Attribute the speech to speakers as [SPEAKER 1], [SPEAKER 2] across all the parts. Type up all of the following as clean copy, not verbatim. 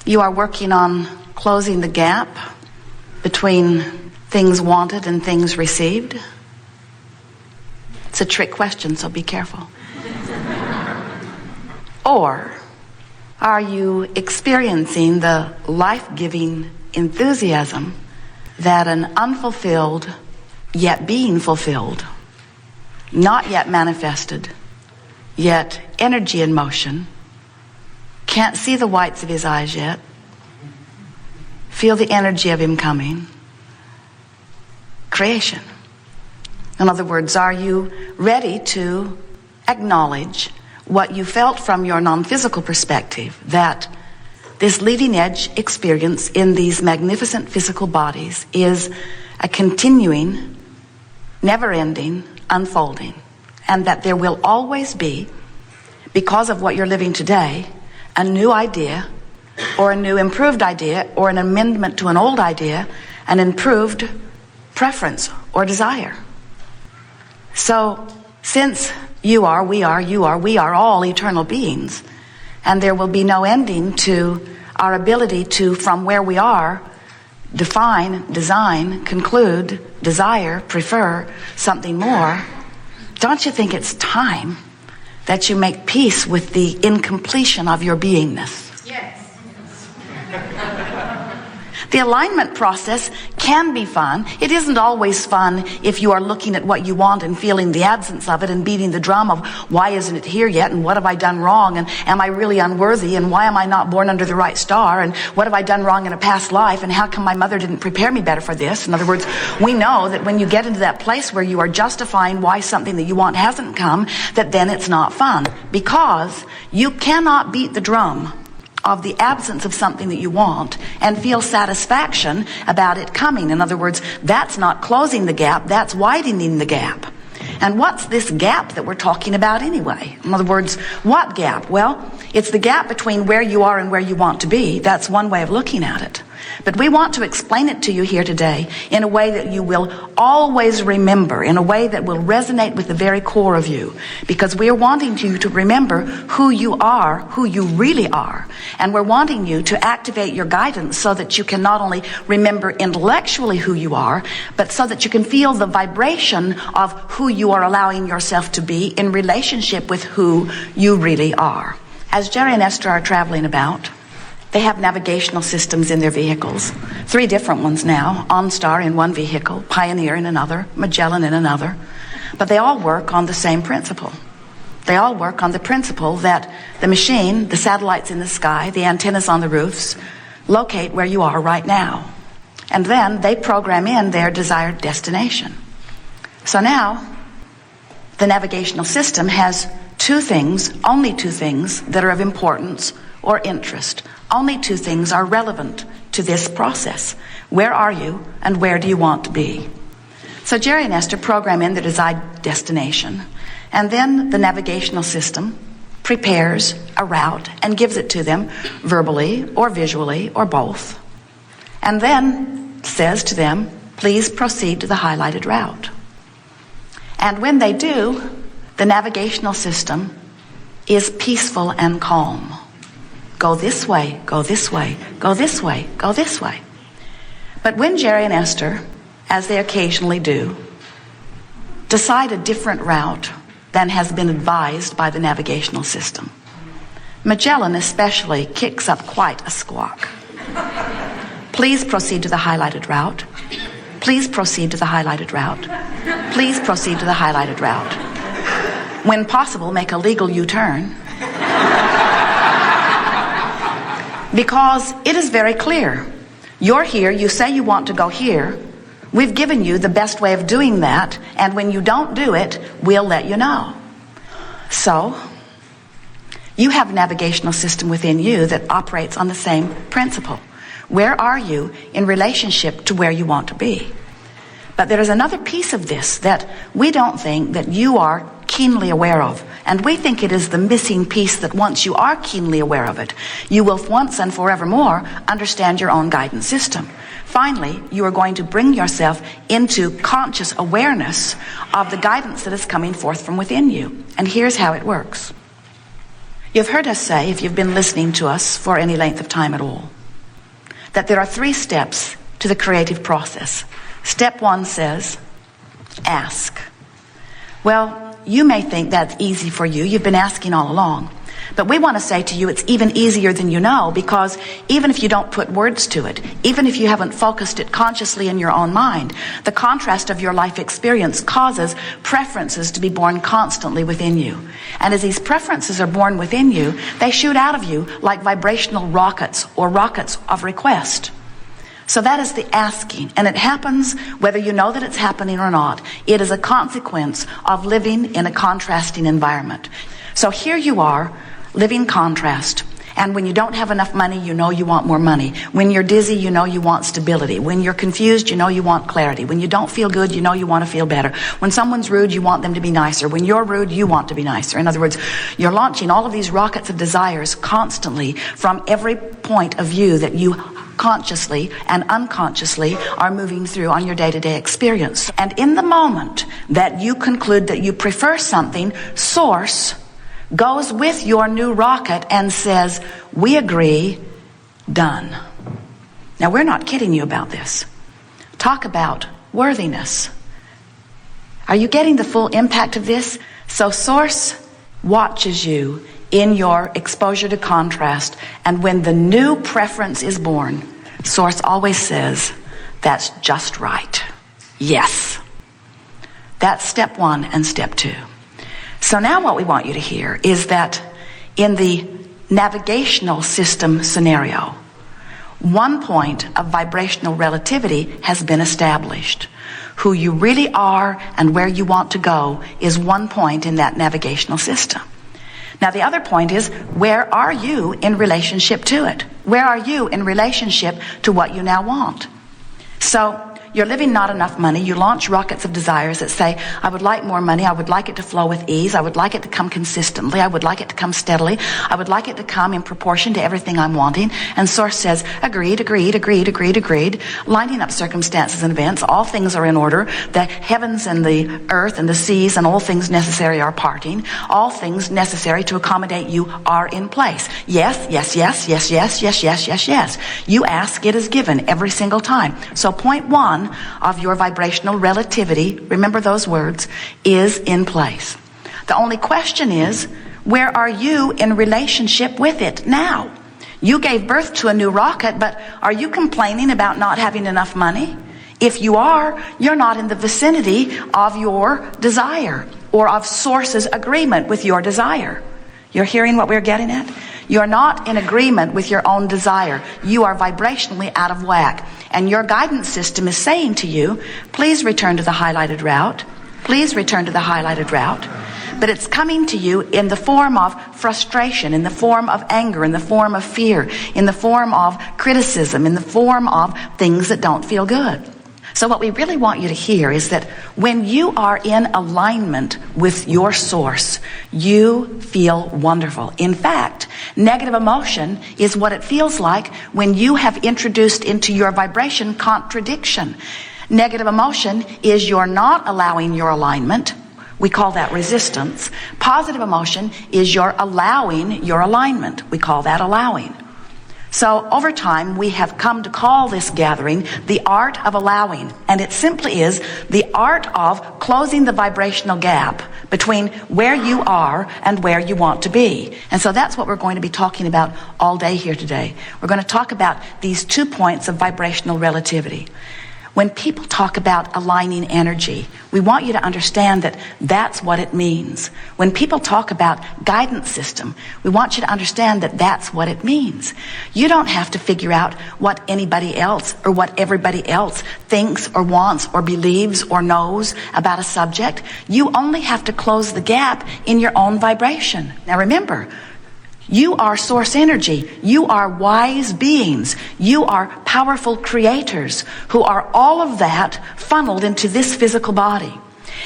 [SPEAKER 1] You are working on closing the gap between things wanted and things received. It's a trick question, so be careful. Or are you experiencing the life-giving enthusiasm that an unfulfilled, yet being fulfilled, not yet manifested, yet energy in motion, can't see the whites of his eyes yet, feel the energy of him coming, creation? In other words, are you ready to acknowledge what you felt from your non-physical perspective, that this leading edge experience in these magnificent physical bodies is a continuing, never-ending unfolding, and that there will always be, because of what you're living today, a new idea or a new improved idea or an amendment to an old idea, an improved preference or desire. So since you are, we are all eternal beings, and there will be no ending to our ability to, from where we are, define, design, conclude, desire, prefer something more. Don't you think it's time that you make peace with the incompletion of your beingness?
[SPEAKER 2] Yes.
[SPEAKER 1] The alignment process can be fun. It isn't always fun if you are looking at what you want and feeling the absence of it and beating the drum of why isn't it here yet, and what have I done wrong, and am I really unworthy, and why am I not born under the right star, and what have I done wrong in a past life, and how come my mother didn't prepare me better for this? In other words, we know that when you get into that place where you are justifying why something that you want hasn't come, that then it's not fun, because you cannot beat the drum of the absence of something that you want and feel satisfaction about it coming. In other words, that's not closing the gap, that's widening the gap. And what's this gap that we're talking about anyway? In other words, what gap? Well, it's the gap between where you are and where you want to be. That's one way of looking at it. But we want to explain it to you here today in a way that you will always remember, in a way that will resonate with the very core of you, because we are wanting you to remember who you are, who you really are, and we're wanting you to activate your guidance so that you can not only remember intellectually who you are, but so that you can feel the vibration of who you are allowing yourself to be in relationship with who you really are. As Jerry and Esther are traveling about, they have navigational systems in their vehicles. 3 different ones now. OnStar in one vehicle, Pioneer in another, Magellan in another. But they all work on the same principle. They all work on the principle that the machine, the satellites in the sky, the antennas on the roofs, locate where you are right now. And then they program in their desired destination. So now, the navigational system has 2 things, only 2 things, that are of importance or interest. Only 2 things are relevant to this process. Where are you and where do you want to be? So Jerry and Esther program in the desired destination, and then the navigational system prepares a route and gives it to them verbally or visually or both, and then says to them, please proceed to the highlighted route. And when they do, the navigational system is peaceful and calm. Go this way, go this way, go this way, go this way. But when Jerry and Esther, as they occasionally do, decide a different route than has been advised by the navigational system, Magellan especially kicks up quite a squawk. Please proceed to the highlighted route. Please proceed to the highlighted route. Please proceed to the highlighted route. When possible, make a legal U-turn. Because it is very clear. You're here, you say you want to go here. We've given you the best way of doing that, and when you don't do it, we'll let you know. So, you have a navigational system within you that operates on the same principle. Where are you in relationship to where you want to be? But there is another piece of this that we don't think that you are keenly aware of. And we think it is the missing piece that once you are keenly aware of it, you will once and forevermore understand your own guidance system. Finally, you are going to bring yourself into conscious awareness of the guidance that is coming forth from within you. And here's how it works. You've heard us say, if you've been listening to us for any length of time at all, that there are 3 steps to the creative process. Step 1 says, ask. Well, you may think that's easy for you. You've been asking all along. But we want to say to you it's even easier than you know, because even if you don't put words to it, even if you haven't focused it consciously in your own mind, the contrast of your life experience causes preferences to be born constantly within you. And as these preferences are born within you, they shoot out of you like vibrational rockets or rockets of request. So that is the asking, and it happens whether you know that it's happening or not. It is a consequence of living in a contrasting environment. So here you are, living contrast. And when you don't have enough money, you know you want more money. When you're dizzy, you know you want stability. When you're confused, you know you want clarity. When you don't feel good, you know you want to feel better. When someone's rude, you want them to be nicer. When you're rude, you want to be nicer. In other words, you're launching all of these rockets of desires constantly from every point of view that you consciously and unconsciously are moving through on your day-to-day experience. And in the moment that you conclude that you prefer something, Source goes with your new rocket and says, we agree, done. Now, we're not kidding you about this. Talk about worthiness. Are you getting the full impact of this? So Source watches you in your exposure to contrast, and when the new preference is born, Source always says, that's just right. Yes. That's step 1 and step 2. So now what we want you to hear is that in the navigational system scenario, one point of vibrational relativity has been established. Who you really are and where you want to go is one point in that navigational system. Now the other point is, where are you in relationship to it? Where are you in relationship to what you now want? So you're living not enough money. You launch rockets of desires that say, I would like more money. I would like it to flow with ease. I would like it to come consistently. I would like it to come steadily. I would like it to come in proportion to everything I'm wanting. And Source says, agreed, agreed, agreed, agreed, agreed. Lining up circumstances and events. All things are in order. The heavens and the earth and the seas and all things necessary are parting. All things necessary to accommodate you are in place. Yes, yes, yes, yes, yes, yes, yes, yes, yes. You ask, it is given every single time. So point 1 of your vibrational relativity, remember those words, is in place. The only question is, where are you in relationship with it now? You gave birth to a new rocket, but are you complaining about not having enough money? If you are, you're not in the vicinity of your desire or of Source's agreement with your desire. You're hearing what we're getting at? You're not in agreement with your own desire. You are vibrationally out of whack. And your guidance system is saying to you, please return to the highlighted route. Please return to the highlighted route. But it's coming to you in the form of frustration, in the form of anger, in the form of fear, in the form of criticism, in the form of things that don't feel good. So what we really want you to hear is that when you are in alignment with your Source, you feel wonderful. In fact, negative emotion is what it feels like when you have introduced into your vibration contradiction. Negative emotion is you're not allowing your alignment. We call that resistance. Positive emotion is you're allowing your alignment. We call that allowing. So over time, we have come to call this gathering the art of allowing. And it simply is the art of closing the vibrational gap between where you are and where you want to be. And so that's what we're going to be talking about all day here today. We're going to talk about these 2 points of vibrational relativity. When people talk about aligning energy, we want you to understand that that's what it means. When people talk about guidance system, we want you to understand that that's what it means. You don't have to figure out what anybody else or what everybody else thinks or wants or believes or knows about a subject. You only have to close the gap in your own vibration. Now remember, you are Source energy. You are wise beings. You are powerful creators who are all of that funneled into this physical body.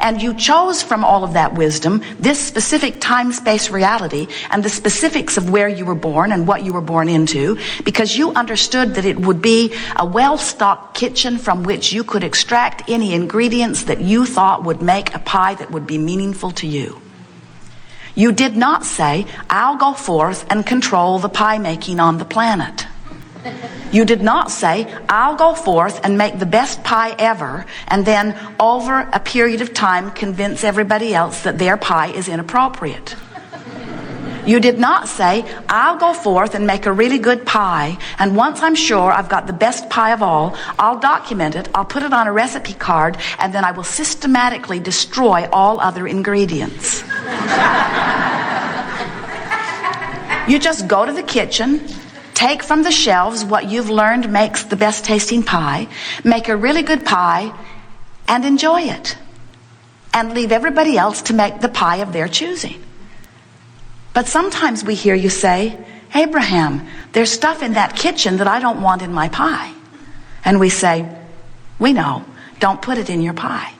[SPEAKER 1] And you chose from all of that wisdom this specific time-space reality and the specifics of where you were born and what you were born into, because you understood that it would be a well-stocked kitchen from which you could extract any ingredients that you thought would make a pie that would be meaningful to you. You did not say, I'll go forth and control the pie making on the planet. You did not say, I'll go forth and make the best pie ever, and then over a period of time convince everybody else that their pie is inappropriate. You did not say, I'll go forth and make a really good pie, and once I'm sure I've got the best pie of all, I'll document it, I'll put it on a recipe card, and then I will systematically destroy all other ingredients. You just go to the kitchen, take from the shelves what you've learned makes the best tasting pie, make a really good pie, and enjoy it. And leave everybody else to make the pie of their choosing. But sometimes we hear you say, Abraham, there's stuff in that kitchen that I don't want in my pie. And we say, we know, don't put it in your pie.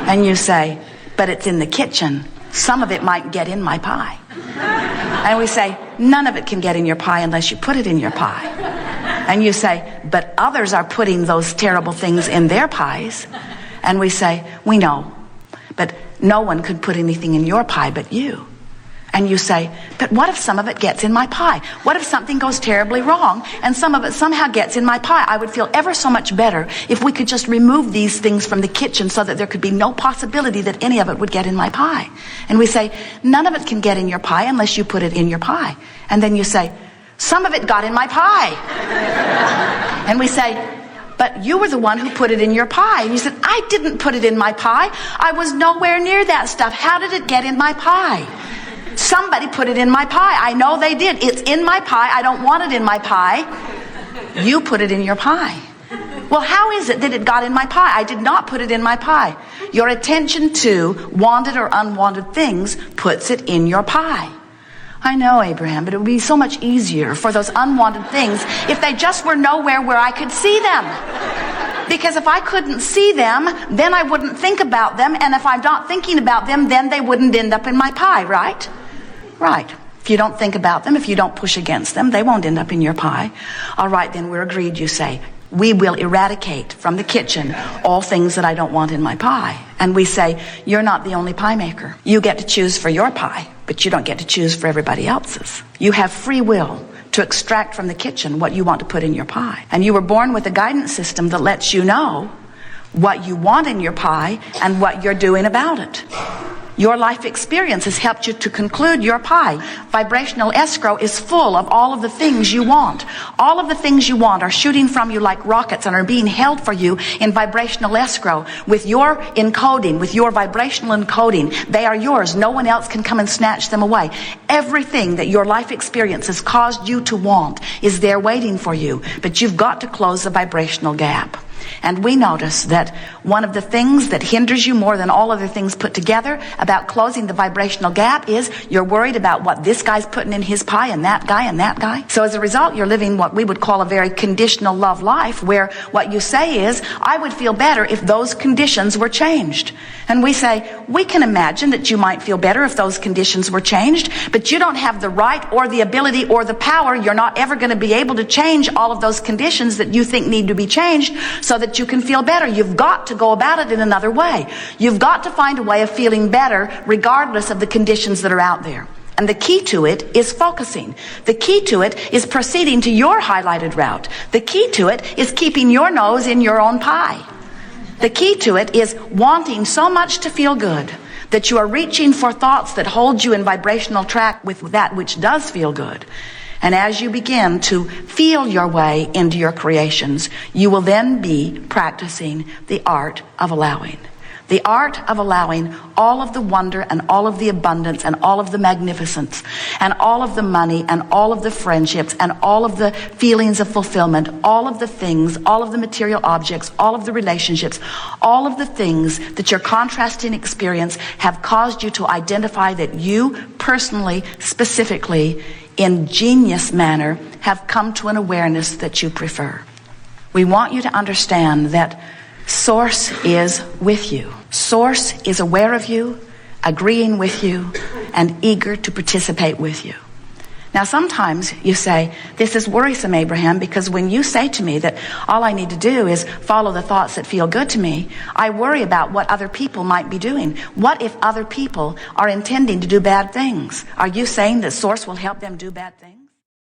[SPEAKER 1] And you say, but it's in the kitchen. Some of it might get in my pie. And we say, none of it can get in your pie unless you put it in your pie. And you say, but others are putting those terrible things in their pies. And we say, we know, but no one could put anything in your pie but you. And you say, but what if some of it gets in my pie? What if something goes terribly wrong and some of it somehow gets in my pie? I would feel ever so much better if we could just remove these things from the kitchen so that there could be no possibility that any of it would get in my pie. And we say, none of it can get in your pie unless you put it in your pie. And then you say, some of it got in my pie. And we say, but you were the one who put it in your pie. And you said, I didn't put it in my pie. I was nowhere near that stuff. How did it get in my pie? Somebody put it in my pie. I know they did. It's in my pie. I don't want it in my pie. You put it in your pie. Well, how is it that it got in my pie? I did not put it in my pie. Your attention to wanted or unwanted things puts it in your pie. I know, Abraham, but it would be so much easier for those unwanted things if they just were nowhere where I could see them. Because if I couldn't see them, then I wouldn't think about them, and if I'm not thinking about them, then they wouldn't end up in my pie, right? Right. If you don't think about them, if you don't push against them, they won't end up in your pie. All right, then we're agreed, you say. We will eradicate from the kitchen all things that I don't want in my pie. And we say, you're not the only pie maker. You get to choose for your pie, but you don't get to choose for everybody else's. You have free will to extract from the kitchen what you want to put in your pie. And you were born with a guidance system that lets you know what you want in your pie and what you're doing about it. Your life experience has helped you to conclude your pie. Vibrational escrow is full of all of the things you want. All of the things you want are shooting from you like rockets and are being held for you in vibrational escrow. With your encoding, with your vibrational encoding, they are yours. No one else can come and snatch them away. Everything that your life experience has caused you to want is there waiting for you. But you've got to close the vibrational gap. And we notice that one of the things that hinders you more than all other things put together about closing the vibrational gap is you're worried about what this guy's putting in his pie and that guy and that guy. So as a result, you're living what we would call a very conditional love life, where what you say is, I would feel better if those conditions were changed. And we say, we can imagine that you might feel better if those conditions were changed, but you don't have the right or the ability or the power. You're not ever going to be able to change all of those conditions that you think need to be changed so that you can feel better. You've got to go about it in another way. You've got to find a way of feeling better regardless of the conditions that are out there. And the key to it is focusing. The key to it is proceeding to your highlighted route. The key to it is keeping your nose in your own pie. The key to it is wanting so much to feel good that you are reaching for thoughts that hold you in vibrational track with that which does feel good. And as you begin to feel your way into your creations, you will then be practicing the art of allowing. The art of allowing all of the wonder and all of the abundance and all of the magnificence and all of the money and all of the friendships and all of the feelings of fulfillment, all of the things, all of the material objects, all of the relationships, all of the things that your contrasting experience have caused you to identify that you personally, specifically, in genius manner, have come to an awareness that you prefer. We want you to understand that Source is with you. Source is aware of you, agreeing with you, and eager to participate with you. Now, sometimes you say, this is worrisome, Abraham, because when you say to me that all I need to do is follow the thoughts that feel good to me, I worry about what other people might be doing. What if other people are intending to do bad things? Are you saying that Source will help them do bad things?